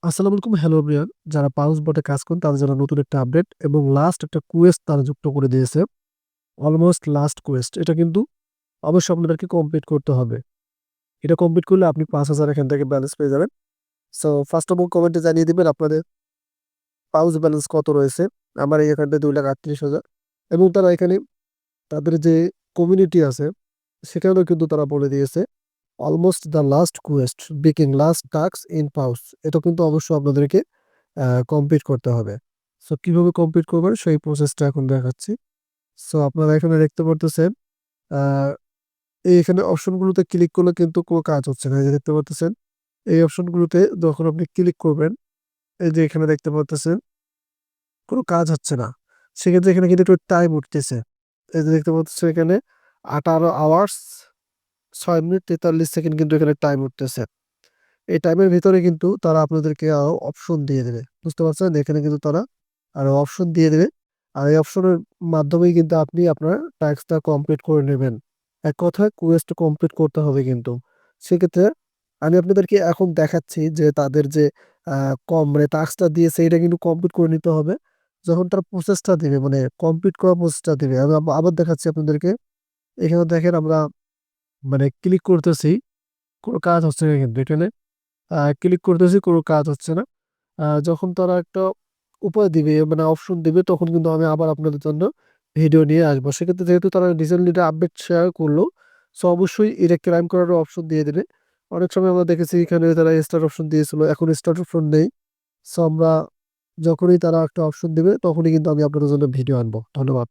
আসসালামু আলাইকুম, hello everyone. যারা পাউস বটে কাজ করেন তাদের জন্য নতুন একটা আপডেট এবং লাস্ট একটা কুয়েস্ট তারা যুক্ত করে দিয়েছে। Almost last quest. এটা কিন্তু অবশ্যই আপনাদেরকে কমপ্লিট করতে হবে। এটা কমপ্লিট করলে আপনি 5,000 এখান থেকে ব্যালেন্স পেয়ে যাবেন। সো ফার্স্ট অফ অল কমেন্টে জানিয়ে দিবেন আপনাদের পাউস ব্যালেন্স কত রয়েছে। আমার এই এখানটা 2,38,000 এবং তারা এখানে তাদের যে কমিউনিটি আছে সেখানেও কিন্তু তারা বলে দিয়েছে almost the last quest biking last task in pause. এটা কিন্তু অবশ্যই আপনাদেরকে কমপ্লিট করতে হবে। সো কিভাবে কমপ্লিট করবেন সেই প্রসেসটা এখন দেখাচ্ছি। সো আপনারা এখানে দেখতে পারতেছেন আহ, এখানে অপশনগুলোতে ক্লিক করলে কিন্তু কোনো কাজ হচ্ছে না। এই যে দেখতে পারতেছেন এই অপশনগুলোতে যখন আপনি ক্লিক করবেন, এই যে এখানে দেখতে পারতেছেন কোনো কাজ হচ্ছে না। সেক্ষেত্রে এখানে কিন্তু একটু টাইম উঠতেছে। এই যে দেখতে পাচ্ছেন এখানে 18 আওয়ার্স 6 মিনিট 43 সেকেন্ড কিন্তু এখানে টাইম উঠতেছে। এই টাইমের ভিতরে কিন্তু তারা আপনাদেরকে আরো অপশন দিয়ে দেবে, বুঝতে পারছেন? এখানে কিন্তু তারা আরো অপশন দিয়ে দেবে। আর এই অপশনের মাধ্যমেই কিন্তু আপনি আপনার টাস্কটা কমপ্লিট করে নেবেন। এক কথায় কুয়েস্ট কমপ্লিট করতে হবে কিন্তু। সেক্ষেত্রে আমি আপনাদেরকে এখন দেখাচ্ছি যে তাদের যে কম মানে টাস্কটা দিয়েছে এটা কিন্তু কমপ্লিট করে নিতে হবে। যখন তার প্রসেসটা দিবে মানে কমপ্লিট করা প্রসেসটা দিবে, আমি আবার দেখাচ্ছি আপনাদেরকে। এখানে দেখেন আমরা মানে ক্লিক করতেছি, কোনো কাজ হচ্ছে না কিন্তু এখানে। ক্লিক করতেছি, কোনো কাজ হচ্ছে না। যখন তারা একটা উপায় দিবে মানে অপশন দিবে তখন কিন্তু আমি আবার আপনাদের জন্য ভিডিও নিয়ে আসবো। সেক্ষেত্রে যেহেতু তারা রিসেন্টলি আপডেট শেয়ার করলো, সো অবশ্যই এটা ক্রাইম করারও অপশন দিয়ে দেবে। অনেক সময় আমরা দেখেছি এখানে তারা স্টার্ট অপশন দিয়েছিল, এখন স্টার্ট অপশন নেই। সো আমরা যখনই তারা একটা অপশন দিবে তখনই কিন্তু আমি আপনাদের জন্য ভিডিও আনবো। ধন্যবাদ।